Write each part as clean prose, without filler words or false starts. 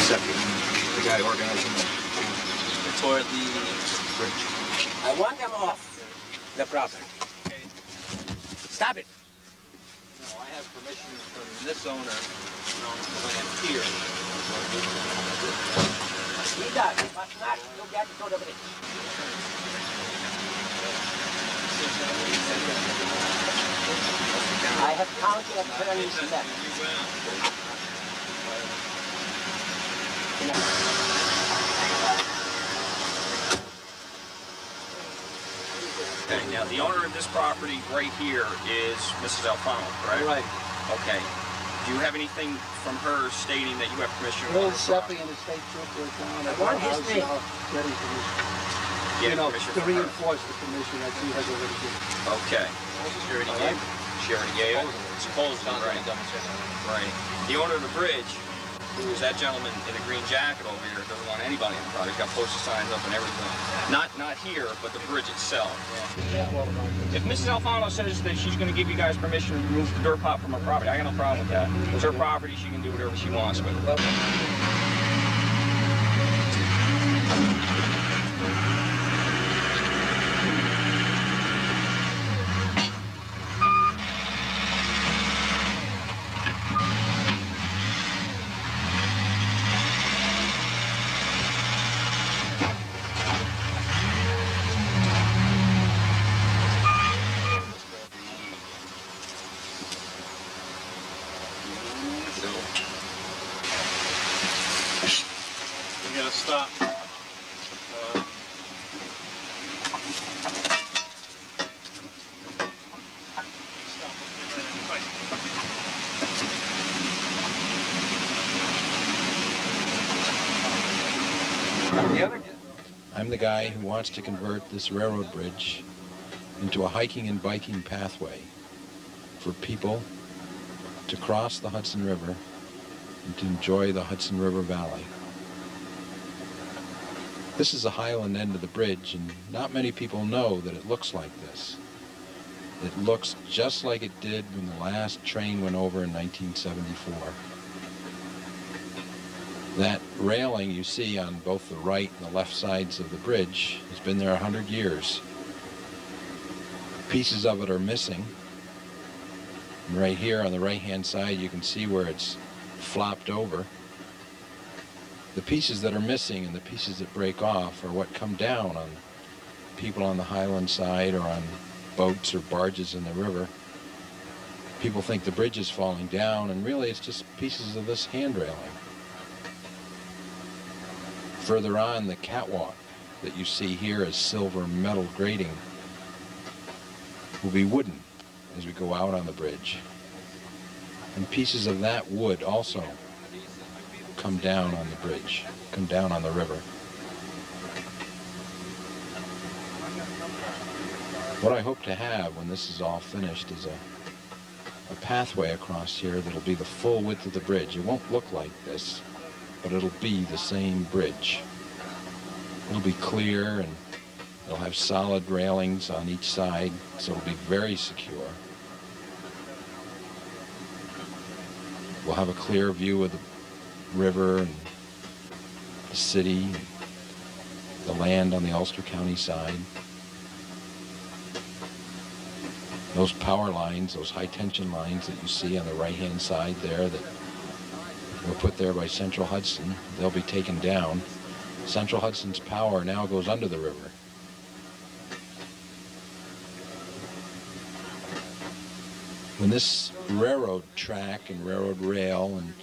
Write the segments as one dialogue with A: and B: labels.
A: Seppi, the guy organizing the
B: toward the
A: bridge.
C: I want them off the property. Stop it.
B: No, I have permission from this owner to land here.
C: He does, but not to get to the bridge. I have counted attorneys left.
A: Okay, now the owner of this property right here is Mrs. Alfano, right?
B: Right.
A: Okay. Do you have anything from her stating that you have permission?
D: Bill Seppi and the state trooper are down at
C: want
D: the
C: his
D: house
C: name.
D: now getting permission.
A: Getting
D: You know,
A: permission
D: to
A: from her.
D: reinforce the permission that she has already given.
A: Okay.
B: She already gave it.
A: She already gave it? Supposedly, right. Right. The owner of the bridge, who is that gentleman in the green jacket over here, doesn't want anybody in the project. He's got posted signs up and everything. Not here, but the bridge itself. If Mrs. Alfano says that she's going to give you guys permission to remove the dirt pot from her property, I got no problem with that. It's her property, she can do whatever she wants with it.
B: We're gonna stop.
E: I'm the guy who wants to convert this railroad bridge into a hiking and biking pathway for people to cross the Hudson River and to enjoy the Hudson River Valley. This is the highland end of the bridge, and not many people know that it looks like this. It looks just like it did when the last train went over in 1974. That railing you see on both the right and the left sides of the bridge has been there 100 years. Pieces of it are missing. And right here on the right-hand side, you can see where it's flopped over. The pieces that are missing and the pieces that break off are what come down on people on the highland side or on boats or barges in the river. People think the bridge is falling down, and really it's just pieces of this handrailing. Further on, the catwalk that you see here as silver metal grating will be wooden as we go out on the bridge. And pieces of that wood also come down on the bridge, come down on the river. What I hope to have when this is all finished is a pathway across here that'll be the full width of the bridge. It won't look like this, but it'll be the same bridge. It'll be clear, and it'll have solid railings on each side, so it'll be very secure. We'll have a clear view of the river and the city, and the land on the Ulster County side. Those power lines, those high-tension lines that you see on the right-hand side there that were put there by Central Hudson, they'll be taken down. Central Hudson's power now goes under the river. When this railroad track and railroad rail and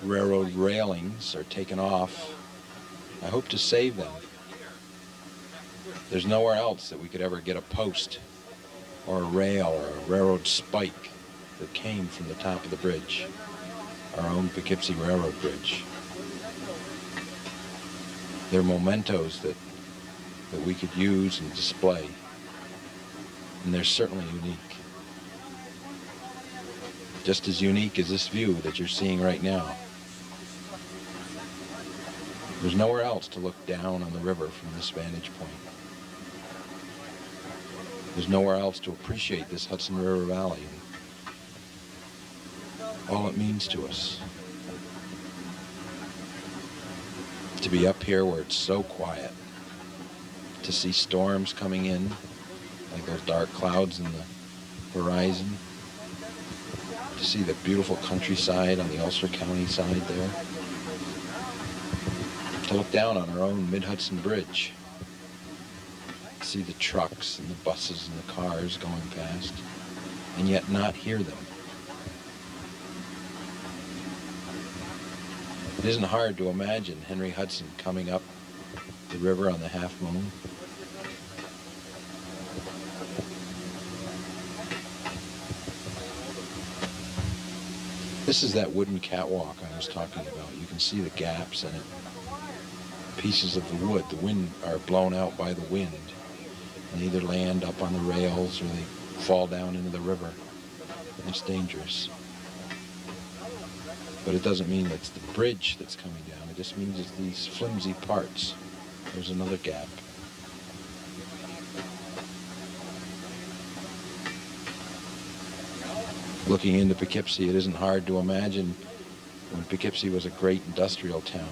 E: railroad railings are taken off, I hope to save them. There's nowhere else that we could ever get a post or a rail or a railroad spike that came from the top of the bridge, our own Poughkeepsie Railroad Bridge. They're mementos that we could use and display, and they're certainly unique. Just as unique as this view that you're seeing right now. There's nowhere else to look down on the river from this vantage point. There's nowhere else to appreciate this Hudson River Valley and all it means to us. to be up here where it's so quiet, to see storms coming in, like those dark clouds in the horizon, to see the beautiful countryside on the Ulster County side there, to look down on our own Mid-Hudson Bridge, see the trucks and the buses and the cars going past, and yet not hear them. It isn't hard to imagine Henry Hudson coming up the river on the Half Moon. This is that wooden catwalk I was talking about. You can see the gaps in it. Pieces of the wood, the wind are blown out by the wind. And they either land up on the rails or they fall down into the river. It's dangerous. But it doesn't mean it's the bridge that's coming down. It just means it's these flimsy parts. There's another gap. Looking into Poughkeepsie, it isn't hard to imagine when Poughkeepsie was a great industrial town.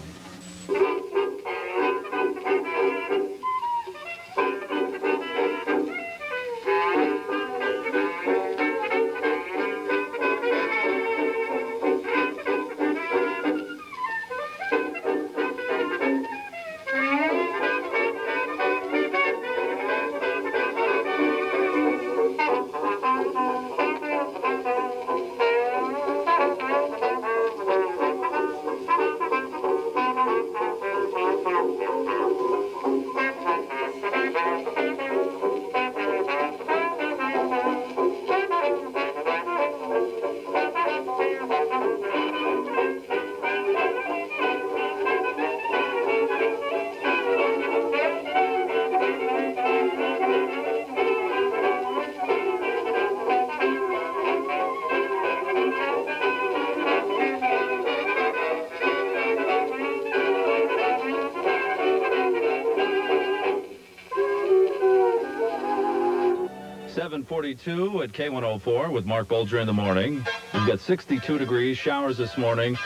F: At K104 with Mark Bolger in the morning. We've got 62 degrees, showers this morning,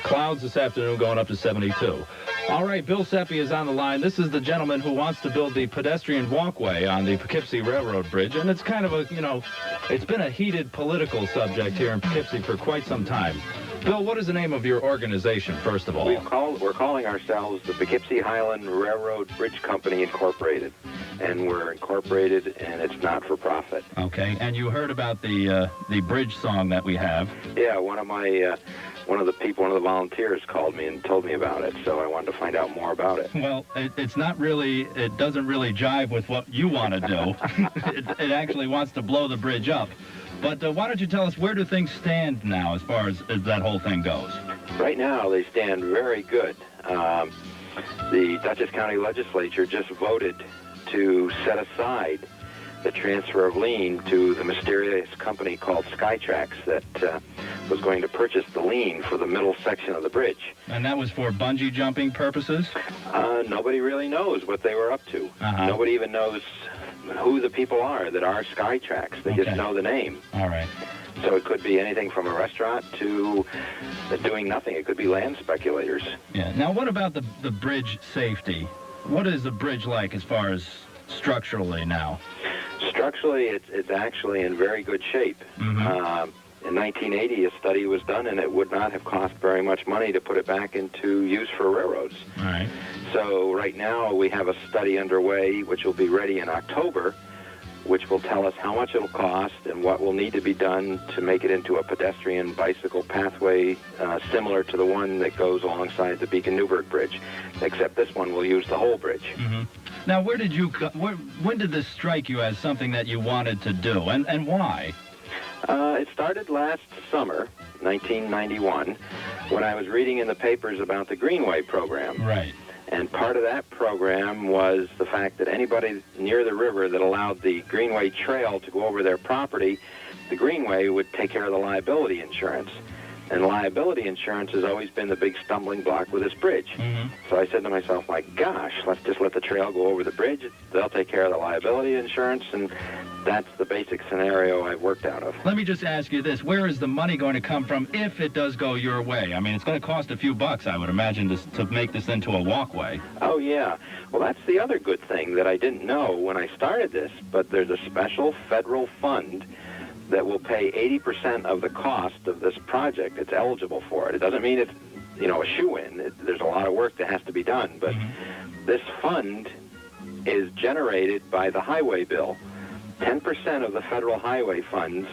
F: clouds this afternoon going up to 72. All right, Bill Seppi is on the line. This is the gentleman who wants to build the pedestrian walkway on the Poughkeepsie Railroad Bridge, and it's kind of a, it's been a heated political subject here in Poughkeepsie for quite some time. Bill, what is the name of your organization, first of all?
G: We're calling ourselves the Poughkeepsie Highland Railroad Bridge Company Incorporated, and we're incorporated, and it's not for profit.
F: Okay, and you heard about the bridge song that we have.
G: Yeah, one of the volunteers called me and told me about it, so I wanted to find out more about it.
F: Well, it doesn't really jive with what you want to do. it actually wants to blow the bridge up. But why don't you tell us, where do things stand now as far as that whole thing goes?
G: Right now, they stand very good. The Dutchess County Legislature just voted to set aside the transfer of lien to the mysterious company called Skytrax that was going to purchase the lien for the middle section of the bridge.
F: And that was for bungee jumping purposes?
G: Nobody really knows what they were up to. Nobody even knows who the people are that are Skytrax. They just know the name.
F: All right.
G: So it could be anything from a restaurant to doing nothing. It could be land speculators.
F: Yeah. Now, what about the bridge safety? What is the bridge like as far as structurally now?
G: Structurally, it's actually in very good shape. In 1980, a study was done, and it would not have cost very much money to put it back into use for railroads.
F: All right.
G: So right now, we have a study underway, which will be ready in October, which will tell us how much it'll cost and what will need to be done to make it into a pedestrian bicycle pathway similar to the one that goes alongside the Beacon-Newburgh Bridge, except this one will use the whole bridge.
F: Now, when did this strike you as something that you wanted to do, and why?
G: It started last summer, 1991, when I was reading in the papers about the Greenway program.
F: Right.
G: And part of that program was the fact that anybody near the river that allowed the Greenway Trail to go over their property, the Greenway would take care of the liability insurance. And liability insurance has always been the big stumbling block with this bridge. So I said to myself, my gosh, let's just let the trail go over the bridge. They'll take care of the liability insurance, and that's the basic scenario I've worked out of.
F: Let me just ask you this. Where is the money going to come from if it does go your way? I mean, it's going to cost a few bucks, I would imagine, to make this into a walkway.
G: Oh, yeah. Well, that's the other good thing that I didn't know when I started this, but there's a special federal fund that will pay 80% of the cost of this project. It's eligible for it. It doesn't mean it's, you know, a shoe-in. There's a lot of work that has to be done, but this fund is generated by the highway bill. 10% of the federal highway funds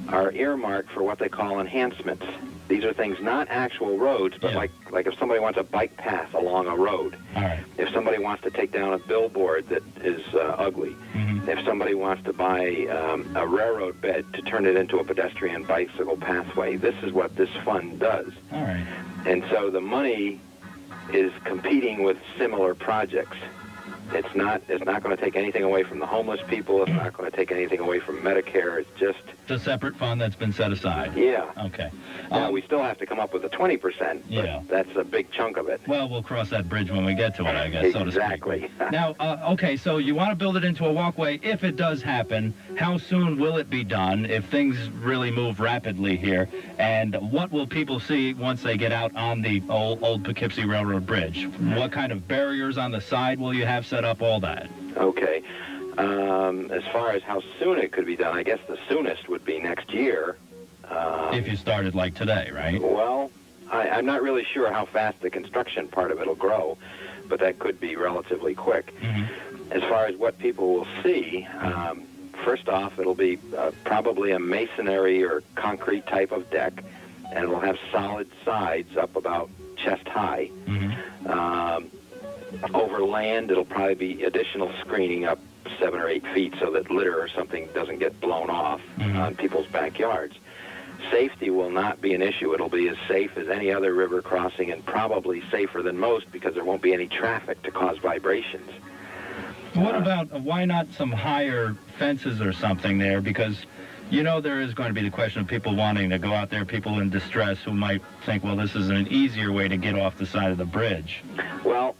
G: are earmarked for what they call enhancements. These are things not actual roads, but like if somebody wants a bike path along a road, if somebody wants to take down a billboard that is ugly, if somebody wants to buy a railroad bed to turn it into a pedestrian bicycle pathway, this is what this fund does. And so the money is competing with similar projects. It's not going to take anything away from the homeless people. It's not going to take anything away from Medicare. It's just
F: a separate fund that's been set aside.
G: Yeah.
F: Okay.
G: Now, we still have to come up with the 20%, but that's a big chunk of it.
F: Well, we'll cross that bridge when we get to it, I guess, so to speak.
G: Exactly.
F: Now, okay, so you want to build it into a walkway. If it does happen, how soon will it be done if things really move rapidly here? And what will people see once they get out on the old Poughkeepsie Railroad Bridge? What kind of barriers on the side will you have set up, all that?
G: Okay. As far as how soon it could be done, I guess the soonest would be next year.
F: If you started like today, right?
G: Well, I'm not really sure how fast the construction part of it will grow, but that could be relatively quick. As far as what people will see, first off, it'll be probably a masonry or concrete type of deck, and it'll have solid sides up about chest high. Over land, it'll probably be additional screening up 7 or 8 feet so that litter or something doesn't get blown off on people's backyards. Safety will not be an issue. It'll be as safe as any other river crossing and probably safer than most because there won't be any traffic to cause vibrations.
F: What about, why not some higher fences or something there? Because, you know, there is going to be the question of people wanting to go out there, people in distress who might think, well, this is an easier way to get off the side of the bridge.
G: Well,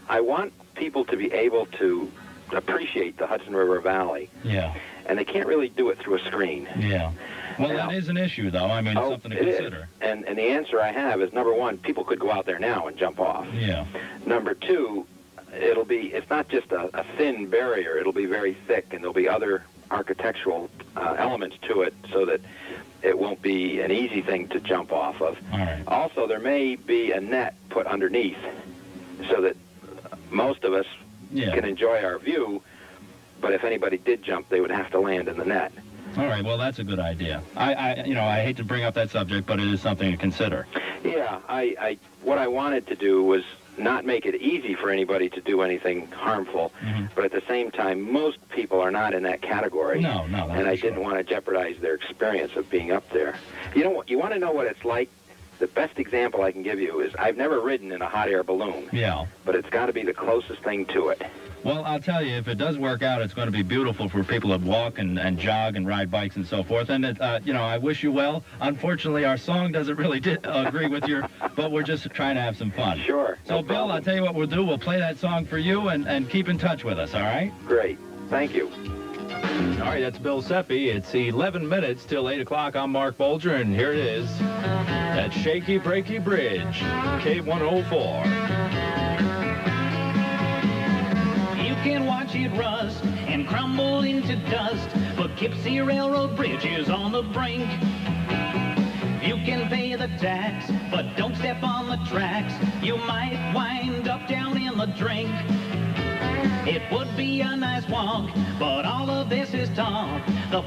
G: I want people to be able to appreciate the Hudson River Valley.
F: Yeah.
G: And they can't really do it through a screen.
F: Yeah. Well, that is an issue, though. I mean, it's something to consider.
G: And the answer I have is, number one, people could go out there now and jump off.
F: Yeah.
G: Number two, it's not just a thin barrier. It'll be very thick, and there'll be other architectural elements to it so that it won't be an easy thing to jump off of.
F: All right.
G: Also, there may be a net put underneath so that most of us can enjoy our view, but if anybody did jump, they would have to land in the net.
F: All right, well, that's a good idea. I hate to bring up that subject, but it is something to consider.
G: Yeah, what I wanted to do was not make it easy for anybody to do anything harmful, but at the same time, most people are not in that category.
F: No,
G: and I didn't want to jeopardize their experience of being up there. You know, you want to know what it's like? The best example I can give you is I've never ridden in a hot air balloon. Yeah. But it's got to be the closest thing to it.
F: Well, I'll tell you, if it does work out, it's going to be beautiful for people that walk and jog and ride bikes and so forth. And, I wish you well. Unfortunately, our song doesn't really agree with your, but we're just trying to have some fun.
G: Sure.
F: So, no Bill, I'll tell you what we'll do. We'll play that song for you and keep in touch with us, all right?
G: Great. Thank you.
F: All right, that's Bill Seppi. It's 11 minutes till 8 o'clock. I'm Mark Bolger, and here it is. That Shaky Breaky Bridge, K104.
H: You can watch it rust and crumble into dust. Poughkeepsie Railroad Bridge is on the brink. You can pay the tax, but don't step on the tracks. You might wind up down in the drink. It would be a nice walk, but all of this is talk. The